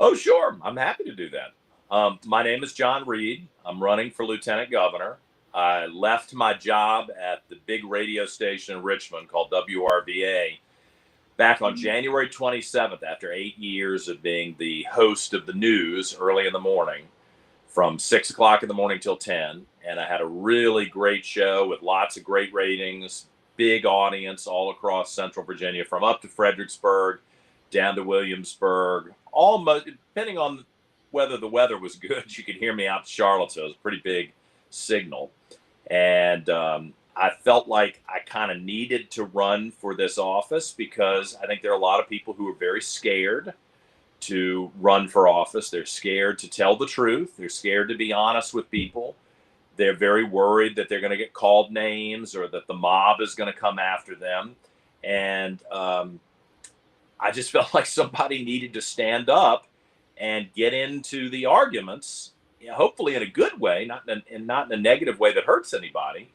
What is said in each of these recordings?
Oh, sure. I'm happy to do that. My name is John Reid. I'm running for lieutenant governor. I left my job at the big radio station in Richmond called WRVA back on January 27th after 8 years of being the host of the news early in the morning from 6 o'clock in the morning till 10. And I had a really great show with lots of great ratings, big audience all across Central Virginia, from up to Fredericksburg down to Williamsburg, almost depending on whether the weather was good. You could hear me out to Charlottesville. It was a pretty big signal. And I felt like I kind of needed to run for this office because I think there are a lot of people who are very scared to run for office. They're scared to tell the truth. They're scared to be honest with people. They're very worried that they're going to get called names or that the mob is going to come after them. And I just felt like somebody needed to stand up and get into the arguments, hopefully in a good way, not in a negative way that hurts anybody.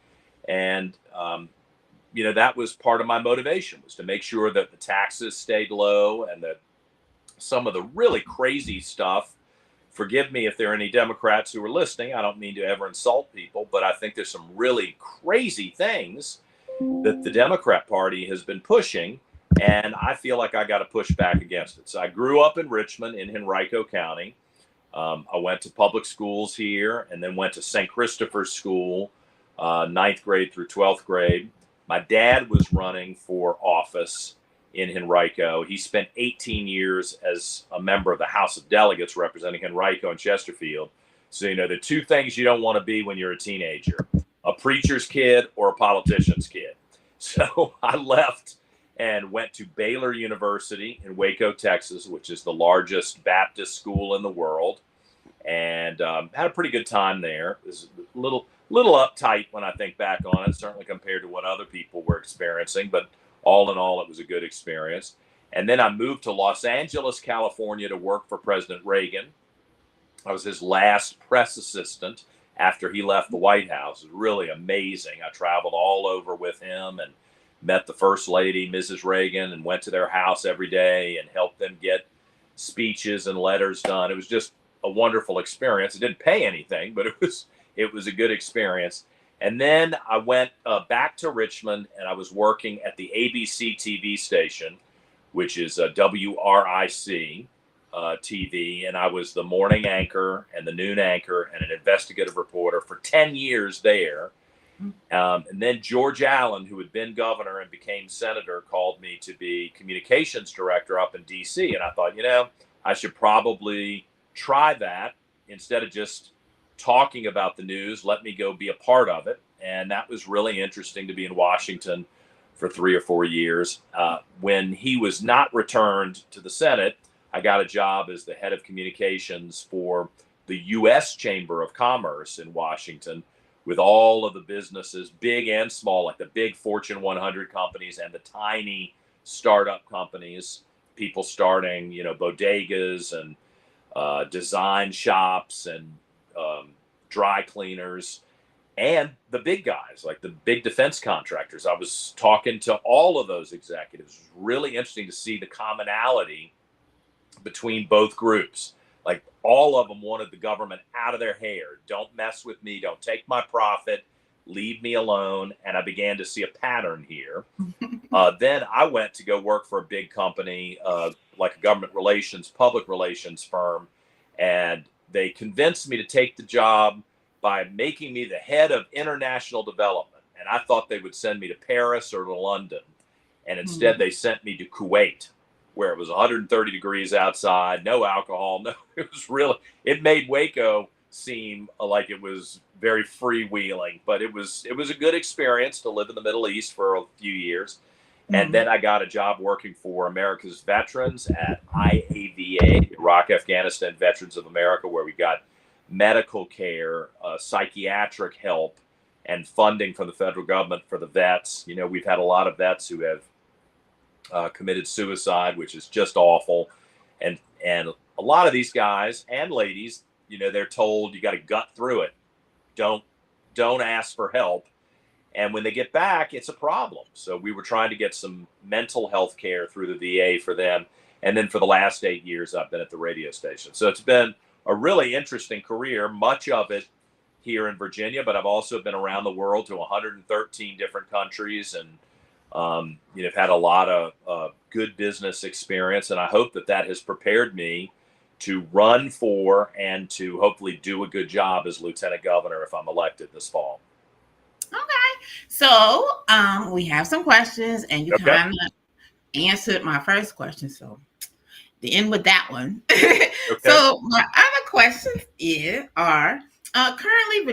And, that was part of my motivation, was to make sure that the taxes stayed low and that some of the really crazy stuff, forgive me if there are any Democrats who are listening, I don't mean to ever insult people, but I think there's some really crazy things that the Democrat Party has been pushing, and I feel like I got to push back against it. So I grew up in Richmond in Henrico County. I went to public schools here and then went to St. Christopher's School, 9th grade through 12th grade. My dad was running for office in Henrico. He spent 18 years as a member of the House of Delegates representing Henrico and Chesterfield. So, the two things you don't want to be when you're a teenager, a preacher's kid or a politician's kid. So I left and went to Baylor University in Waco, Texas, which is the largest Baptist school in the world, and had a pretty good time there. It was a little uptight when I think back on it, certainly compared to what other people were experiencing, but all in all, it was a good experience. And then I moved to Los Angeles, California to work for President Reagan. I was his last press assistant after he left the White House. It was really amazing. I traveled all over with him and met the First Lady, Mrs. Reagan, and went to their house every day and helped them get speeches and letters done. It was just a wonderful experience. It didn't pay anything, but it was a good experience. And then I went back to Richmond, and I was working at the ABC TV station, which is WRIC TV, and I was the morning anchor and the noon anchor and an investigative reporter for 10 years there. And then George Allen, who had been governor and became senator, called me to be communications director up in D.C. And I thought, I should probably try that instead of just talking about the news. Let me go be a part of it. And that was really interesting to be in Washington for 3 or 4 years. When he was not returned to the Senate, I got a job as the head of communications for the U.S. Chamber of Commerce in Washington, with all of the businesses, big and small, like the big Fortune 100 companies and the tiny startup companies, people starting, bodegas and design shops and dry cleaners, and the big guys, like the big defense contractors. I was talking to all of those executives. It was really interesting to see the commonality between both groups. Like, all of them wanted the government out of their hair. Don't mess with me. Don't take my profit. Leave me alone. And I began to see a pattern here. Then I went to go work for a big company, like a government relations, public relations firm. And they convinced me to take the job by making me the head of international development. And I thought they would send me to Paris or to London. And instead they sent me to Kuwait, where it was 130 degrees outside, no alcohol. It made Waco seem like it was very freewheeling, but it was a good experience to live in the Middle East for a few years. And then I got a job working for America's Veterans at IAVA, Iraq Afghanistan Veterans of America, where we got medical care, psychiatric help, and funding from the federal government for the vets. We've had a lot of vets who have committed suicide, which is just awful. And a lot of these guys and ladies, they're told you got to gut through it. Don't ask for help. And when they get back, it's a problem. So we were trying to get some mental health care through the VA for them. And then for the last 8 years, I've been at the radio station. So it's been a really interesting career, much of it here in Virginia, but I've also been around the world to 113 different countries, and I've had a lot of good business experience, and I hope that has prepared me to run for and to hopefully do a good job as lieutenant governor if I'm elected this fall. Okay, so we have some questions, and you kind of answered my first question, so the end with that one. Okay. So my other questions are currently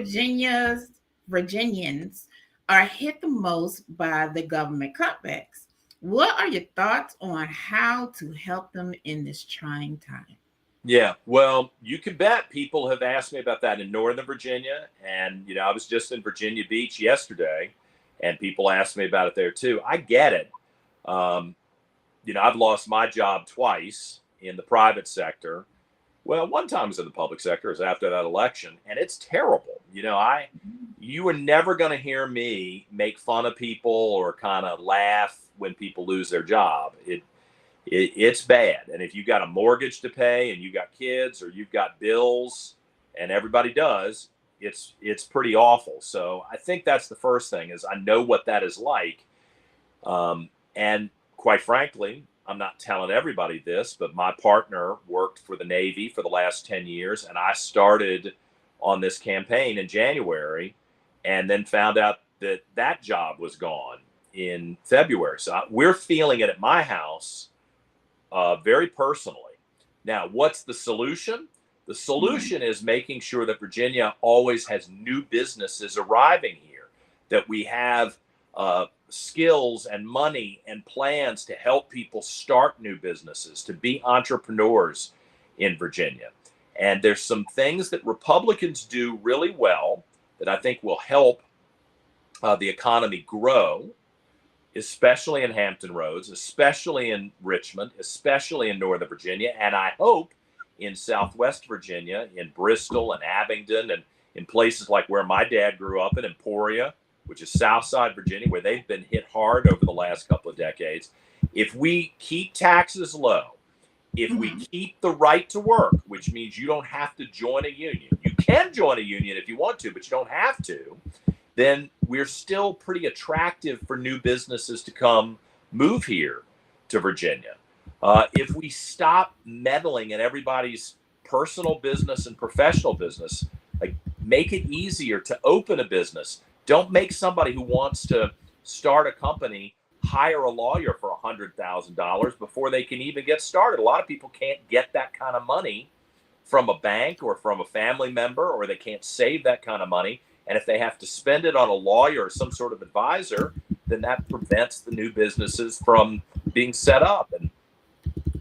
Virginians are hit the most by the government cutbacks. What are your thoughts on how to help them in this trying time? Yeah, well, you can bet people have asked me about that in Northern Virginia. And, I was just in Virginia Beach yesterday, and people asked me about it there too. I get it. I've lost my job twice in the private sector. Well, one time was in the public sector, is after that election, and it's terrible. You were never going to hear me make fun of people or kind of laugh when people lose their job. It's bad. And if you got a mortgage to pay and you got kids or you've got bills, and everybody does, it's pretty awful. So I think that's the first thing, is I know what that is like. And quite frankly, I'm not telling everybody this, but my partner worked for the Navy for the last 10 years. And I started on this campaign in January and then found out that job was gone in February. So we're feeling it at my house very personally. Now, what's the solution? The solution is making sure that Virginia always has new businesses arriving here, that we have skills and money and plans to help people start new businesses, to be entrepreneurs in Virginia. And there's some things that Republicans do really well that I think will help the economy grow, especially in Hampton Roads, especially in Richmond, especially in Northern Virginia, and I hope in Southwest Virginia, in Bristol and Abingdon, and in places like where my dad grew up in Emporia, which is Southside Virginia, where they've been hit hard over the last couple of decades. If we keep taxes low, if we keep the right to work, which means you don't have to join a union. You can join a union if you want to, but you don't have to. Then we're still pretty attractive for new businesses to come move here to Virginia. If we stop meddling in everybody's personal business and professional business, like make it easier to open a business. Don't make somebody who wants to start a company hire a lawyer for $100,000 before they can even get started. A lot of people can't get that kind of money from a bank or from a family member, or they can't save that kind of money. And if they have to spend it on a lawyer or some sort of advisor, then that prevents the new businesses from being set up. And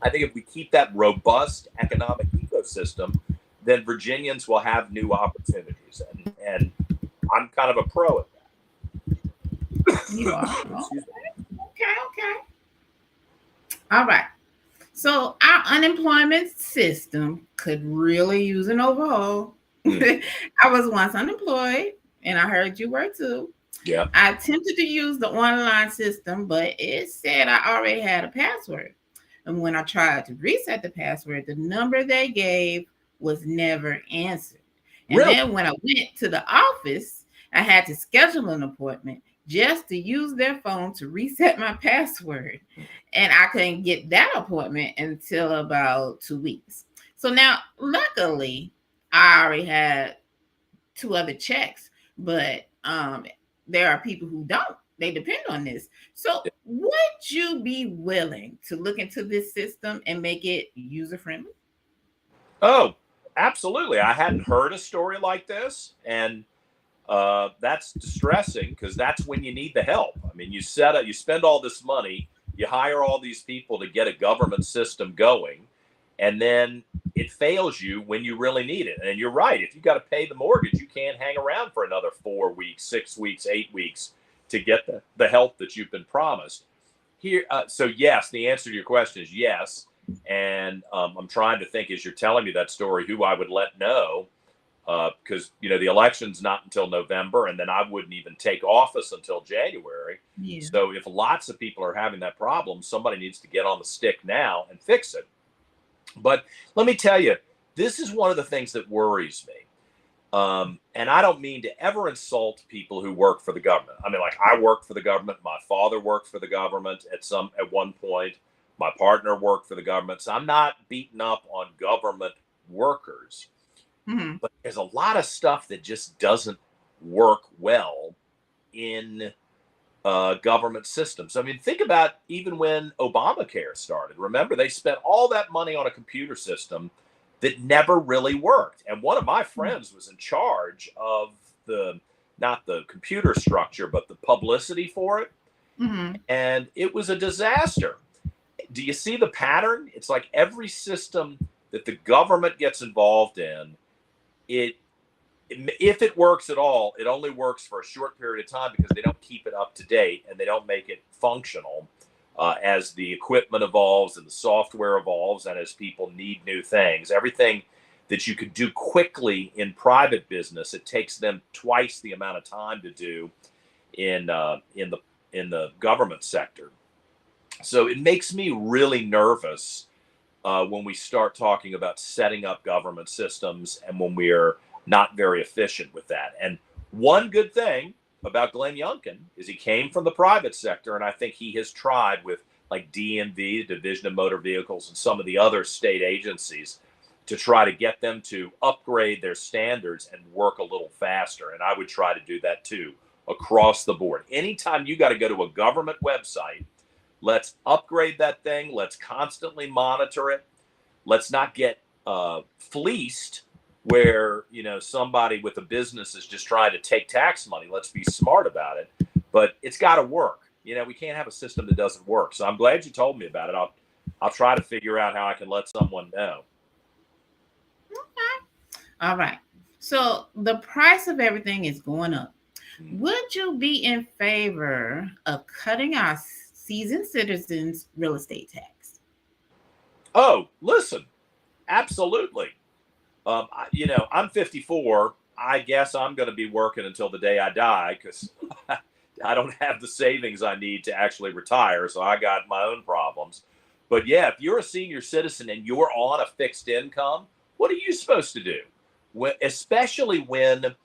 I think if we keep that robust economic ecosystem, then Virginians will have new opportunities. And I'm kind of a pro at that. You are. Okay. All right. So our unemployment system could really use an overhaul. I was once unemployed, and I heard you were too. Yeah. I attempted to use the online system, but it said I already had a password. And when I tried to reset the password, the number they gave was never answered. And then when I went to the office, I had to schedule an appointment just to use their phone to reset my password. And I couldn't get that appointment until about 2 weeks. So now, luckily, I already had 2 other checks, but there are people who don't. They depend on this. So would you be willing to look into this system and make it user-friendly? Oh, absolutely. I hadn't heard a story like this. And that's distressing, because that's when you need the help. I mean, you spend all this money, you hire all these people to get a government system going, and then it fails you when you really need it. And you're right. If you got to pay the mortgage, you can't hang around for another 4 weeks, 6 weeks, 8 weeks to get the help that you've been promised. Here, so yes, the answer to your question is yes. And I'm trying to think, as you're telling me that story, who I would let know. because the election's not until November, and then I wouldn't even take office until January. Yeah. So if lots of people are having that problem, somebody needs to get on the stick now and fix it. But let me tell you, this is one of the things that worries me. And I don't mean to ever insult people who work for the government. I mean, like, I worked for the government. My father worked for the government at one point. My partner worked for the government. So I'm not beating up on government workers. Mm-hmm. But there's a lot of stuff that just doesn't work well in government systems. I mean, think about even when Obamacare started. Remember, they spent all that money on a computer system that never really worked. And one of my friends was in charge of not the computer structure, but the publicity for it. Mm-hmm. And it was a disaster. Do you see the pattern? It's like every system that the government gets involved in, if it works at all, it only works for a short period of time because they don't keep it up to date and they don't make it functional as the equipment evolves and the software evolves and as people need new things. Everything that you could do quickly in private business, it takes them twice the amount of time to do in the government sector. So it makes me really nervous when we start talking about setting up government systems and when we're not very efficient with that. And one good thing about Glenn Youngkin is he came from the private sector, and I think he has tried with like DMV, the Division of Motor Vehicles, and some of the other state agencies to try to get them to upgrade their standards and work a little faster. And I would try to do that too across the board. Anytime you got to go to a government website, let's upgrade that thing. Let's constantly monitor it. Let's not get fleeced where somebody with a business is just trying to take tax money. Let's be smart about it. But it's got to work. We can't have a system that doesn't work. So I'm glad you told me about it. I'll try to figure out how I can let someone know. Okay. All right. So the price of everything is going up. Would you be in favor of cutting our seasoned citizens' real estate tax? Oh, listen, absolutely. I'm 54. I guess I'm going to be working until the day I die because I don't have the savings I need to actually retire. So I got my own problems. But yeah, if you're a senior citizen and you're on a fixed income, what are you supposed to do? Especially when,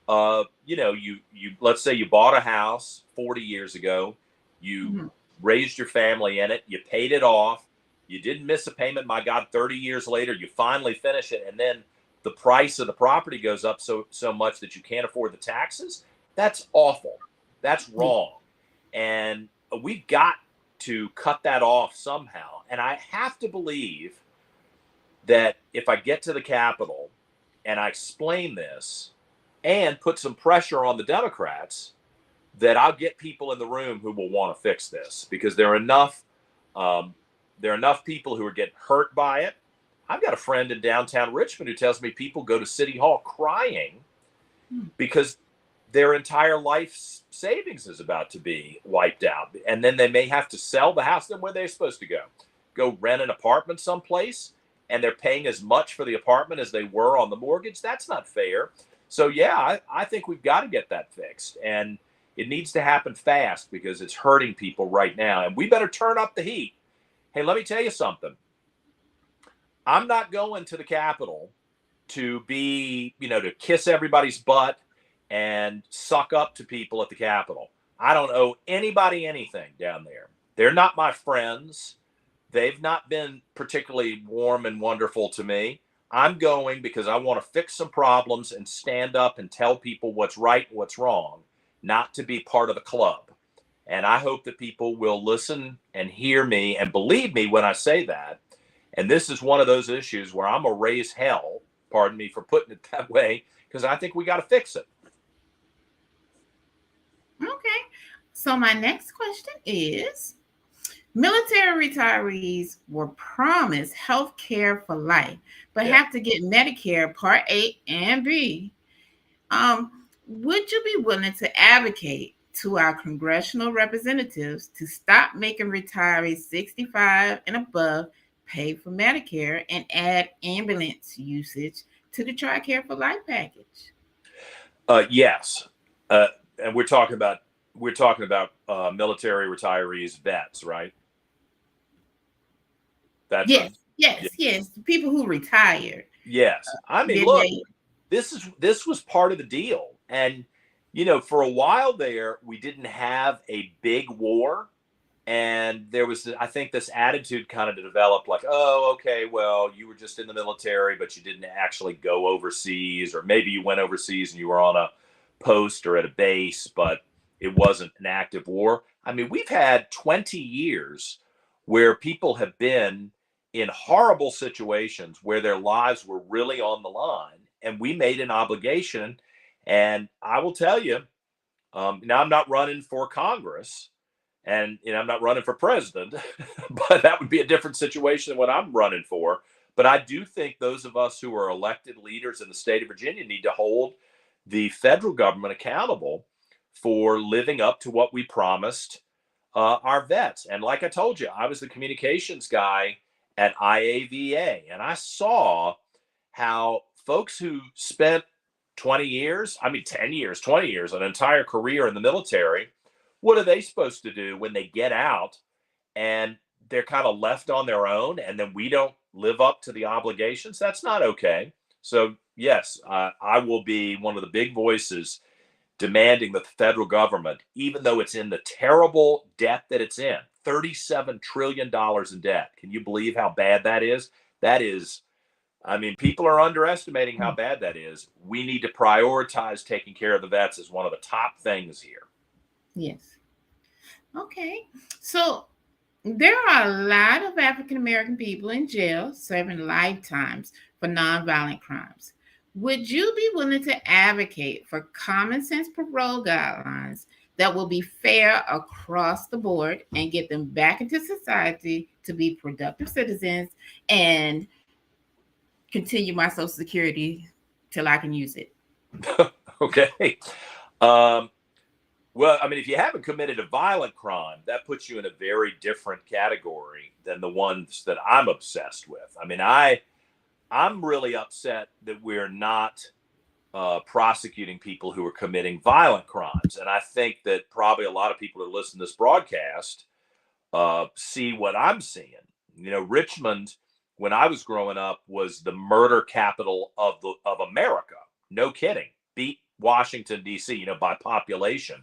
you let's say you bought a house 40 years ago, you raised your family in it, you paid it off, you didn't miss a payment. My God, 30 years later, you finally finish it. And then the price of the property goes up so much that you can't afford the taxes. That's awful. That's wrong. And we've got to cut that off somehow. And I have to believe that if I get to the Capitol and I explain this and put some pressure on the Democrats, that I'll get people in the room who will want to fix this, because there are enough people who are getting hurt by it. I've got a friend in downtown Richmond who tells me people go to City Hall crying because their entire life savings is about to be wiped out. And then they may have to sell the house. Then where are they supposed to go? Go rent an apartment someplace, and they're paying as much for the apartment as they were on the mortgage? That's not fair. So yeah, I think we've got to get that fixed. And it needs to happen fast because it's hurting people right now. And we better turn up the heat. Hey, let me tell you something. I'm not going to the Capitol to be, to kiss everybody's butt and suck up to people at the Capitol. I don't owe anybody anything down there. They're not my friends. They've not been particularly warm and wonderful to me. I'm going because I want to fix some problems and stand up and tell people what's right and what's wrong, not to be part of the club. And I hope that people will listen and hear me and believe me when I say that. And this is one of those issues where I'm going to raise hell, pardon me for putting it that way, because I think we got to fix it. Okay. So my next question is, military retirees were promised health care for life, but have to get Medicare Part A and B. Would you be willing to advocate to our congressional representatives to stop making retirees 65 and above pay for Medicare and add ambulance usage to the TRICARE for Life package? Yes, and we're talking about military retirees, vets, right? Yes, Veterans. Yeah. yes. People who retired. Yes. I mean, Then look, they this was part of the deal, and for a while there, we didn't have a big war. And there was, I think, this attitude kind of developed like, oh, okay, well, you were just in the military, but you didn't actually go overseas, or maybe you went overseas and you were on a post or at a base, but it wasn't an active war. I mean, we've had 20 years where people have been in horrible situations where their lives were really on the line, and we made an obligation. And I will tell you, now I'm not running for Congress, and I'm not running for president, but that would be a different situation than what I'm running for. But I do think those of us who are elected leaders in the state of Virginia need to hold the federal government accountable for living up to what we promised our vets. And like I told you, I was the communications guy at IAVA, and I saw how folks who spent 20 years, I mean, 10 years, 20 years, an entire career in the military, what are they supposed to do when they get out and they're kind of left on their own, and then we don't live up to the obligations? That's not okay. So yes, I will be one of the big voices demanding that the federal government, even though it's in the terrible debt that it's in, $37 trillion in debt. Can you believe how bad that is? That is, I mean, people are underestimating how bad that is. We need to prioritize taking care of the vets as one of the top things here. Yes. Okay. So there are a lot of African American people in jail serving lifetimes for nonviolent crimes. Would you be willing to advocate for common sense parole guidelines that will be fair across the board and get them back into society to be productive citizens and continue my Social Security till I can use it? Okay. Well, I mean, if you haven't committed a violent crime, that puts you in a very different category than the ones that I'm obsessed with. I mean, I'm really upset that we're not prosecuting people who are committing violent crimes. And I think that probably a lot of people who listen to this broadcast see what I'm seeing. Richmond, when I was growing up, was the murder capital of America. No kidding. Beat Washington, D.C., by population.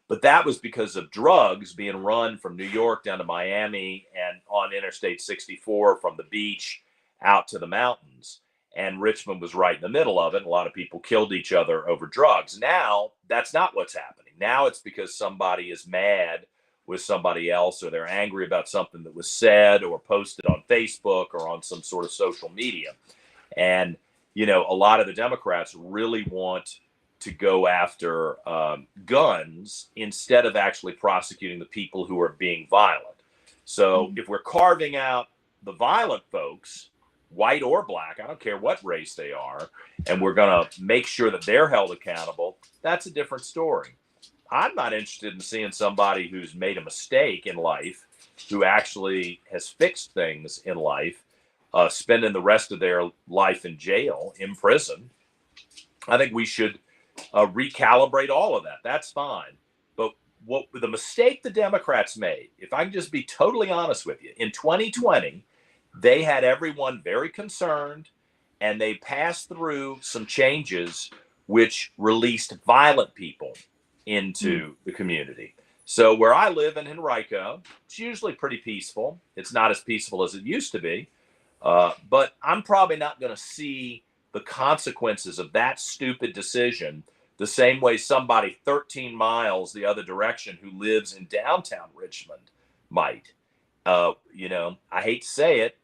But that was because of drugs being run from New York down to Miami and on Interstate 64 from the beach out to the mountains. And Richmond was right in the middle of it. A lot of people killed each other over drugs. Now, that's not what's happening. Now it's because somebody is mad with somebody else, or they're angry about something that was said or posted on Facebook or on some sort of social media. And, a lot of the Democrats really want to go after guns instead of actually prosecuting the people who are being violent. So if we're carving out the violent folks, white or black, I don't care what race they are, and we're going to make sure that they're held accountable, that's a different story. I'm not interested in seeing somebody who's made a mistake in life, who actually has fixed things in life, spending the rest of their life in jail, in prison. I think we should recalibrate all of that. That's fine. But what the mistake the Democrats made, if I can just be totally honest with you, in 2020, they had everyone very concerned, and they passed through some changes which released violent people into the community. So where I live in Henrico, it's usually pretty peaceful. It's not as peaceful as it used to be. But I'm probably not going to see the consequences of that stupid decision the same way somebody 13 miles the other direction who lives in downtown Richmond might. I hate to say it,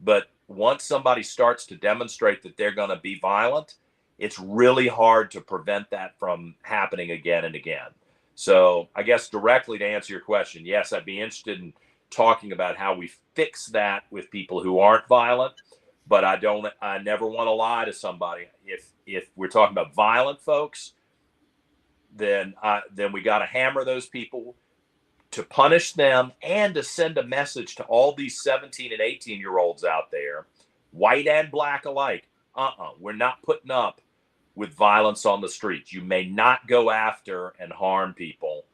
but once somebody starts to demonstrate that they're going to be violent, it's really hard to prevent that from happening again and again. So I guess directly to answer your question, yes, I'd be interested in talking about how we fix that with people who aren't violent, but I never want to lie to somebody. If we're talking about violent folks, then we got to hammer those people, to punish them, and to send a message to all these 17 and 18-year-olds out there, white and black alike. We're not putting up with violence on the streets. You may not go after and harm people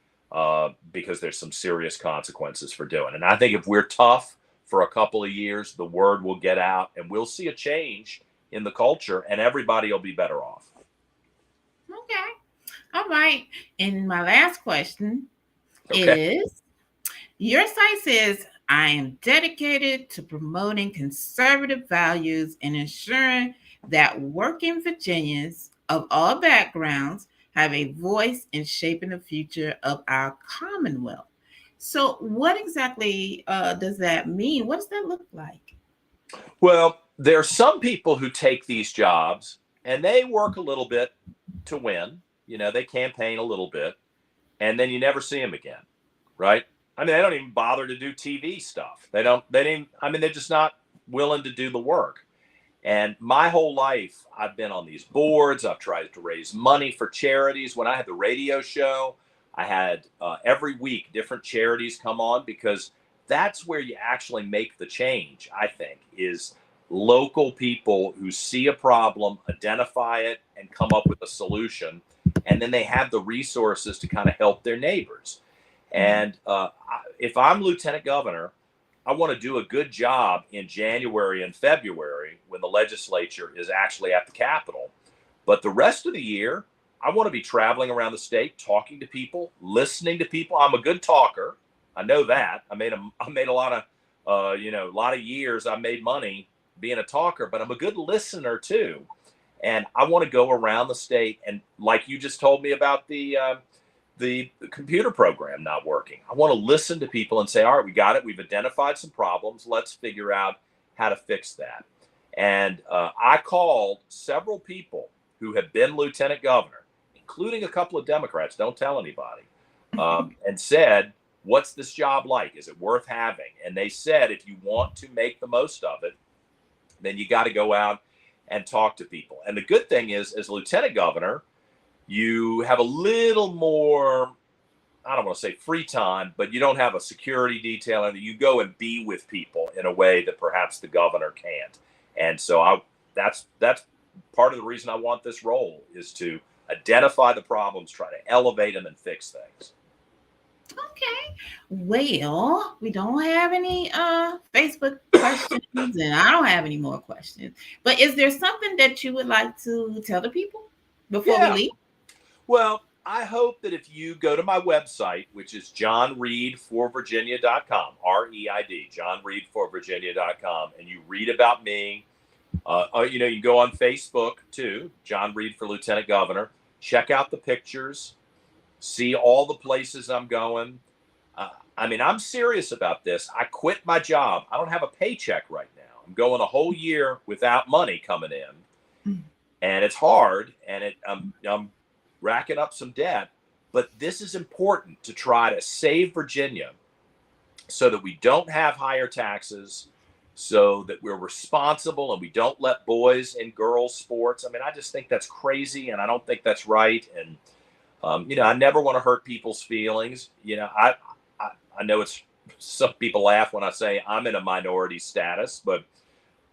because there's some serious consequences for doing it. And I think if we're tough for a couple of years, the word will get out and we'll see a change in the culture and everybody will be better off. Okay. All right. And my last question is, your site says, I am dedicated to promoting conservative values and ensuring that working Virginians of all backgrounds have a voice in shaping the future of our Commonwealth. So, what exactly does that mean? What does that look like? Well, there are some people who take these jobs and they work a little bit to win. They campaign a little bit and then you never see them again, right? I mean, they don't even bother to do TV stuff. They're just not willing to do the work. And my whole life, I've been on these boards. I've tried to raise money for charities. When I had the radio show, I had every week different charities come on because that's where you actually make the change, I think, is local people who see a problem, identify it, and come up with a solution. And then they have the resources to kind of help their neighbors. And if I'm lieutenant governor, I want to do a good job in January and February when the legislature is actually at the Capitol. But the rest of the year, I want to be traveling around the state, talking to people, listening to people. I'm a good talker. I know that. I made a lot of, a lot of years. I made money being a talker, but I'm a good listener too. And I want to go around the state and, like you just told me about the computer program not working. I want to listen to people and say, all right, we got it. We've identified some problems. Let's figure out how to fix that. And I called several people who have been lieutenant governor, including a couple of Democrats, don't tell anybody, and said, what's this job like? Is it worth having? And they said, if you want to make the most of it, then you got to go out and talk to people. And the good thing is, as lieutenant governor, you have a little more, I don't want to say free time, but you don't have a security detail, and you go and be with people in a way that perhaps the governor can't. And so that's part of the reason I want this role, is to identify the problems, try to elevate them and fix things. Okay. Well, we don't have any Facebook questions, and I don't have any more questions. But is there something that you would like to tell the people before we leave? Well, I hope that if you go to my website, which is johnreidforvirginia.com, REID, johnreidforvirginia.com, and you read about me, you can go on Facebook too, John Reid for Lieutenant Governor. Check out the pictures, see all the places I'm going. I'm serious about this. I quit my job. I don't have a paycheck right now. I'm going a whole year without money coming in, and it's hard, and I'm racking up some debt, but this is important to try to save Virginia so that we don't have higher taxes, so that we're responsible and we don't let boys and girls sports. I just think that's crazy, and I don't think that's right. And, I never want to hurt people's feelings. I know some people laugh when I say I'm in a minority status, but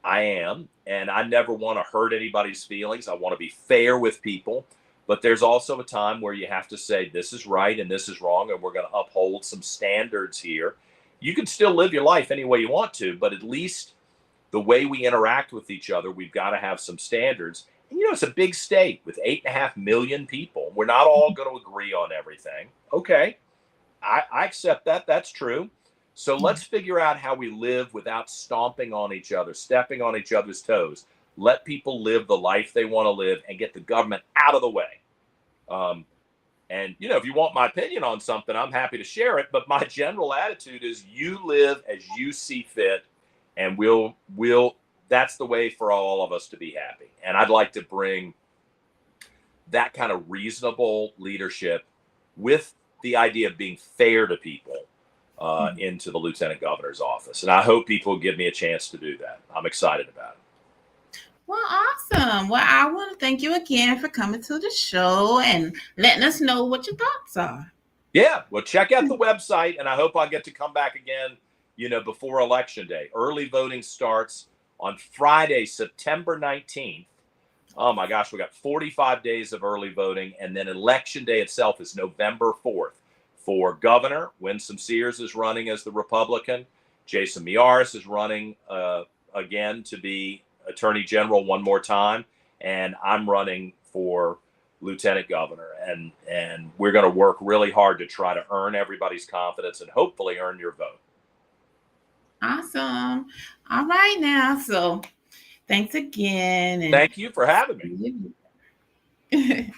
I am, and I never want to hurt anybody's feelings. I want to be fair with people. But there's also a time where you have to say this is right and this is wrong, and we're going to uphold some standards here. You can still live your life any way you want to, but at least the way we interact with each other, we've got to have some standards. And, it's a big state with 8.5 million people. We're not all going to agree on everything. Okay, I accept that. That's true. So let's figure out how we live without stomping on each other, stepping on each other's toes. Let people live the life they want to live and get the government out of the way. And, if you want my opinion on something, I'm happy to share it. But my general attitude is you live as you see fit, and that's the way for all of us to be happy. And I'd like to bring that kind of reasonable leadership with the idea of being fair to people into the lieutenant governor's office. And I hope people give me a chance to do that. I'm excited about it. Well, awesome. Well, I want to thank you again for coming to the show and letting us know what your thoughts are. Yeah, well, check out the website, and I hope I get to come back again, before Election Day. Early voting starts on Friday, September 19th Oh my gosh, we got 45 days of early voting, and then election day itself is November 4th. For governor, Winsome Sears is running as the Republican. Jason Miyares is running again to be Attorney General one more time, and I'm running for Lieutenant Governor. And we're going to work really hard to try to earn everybody's confidence and hopefully earn your vote. Awesome. All right now. So thanks again. And thank you for having me.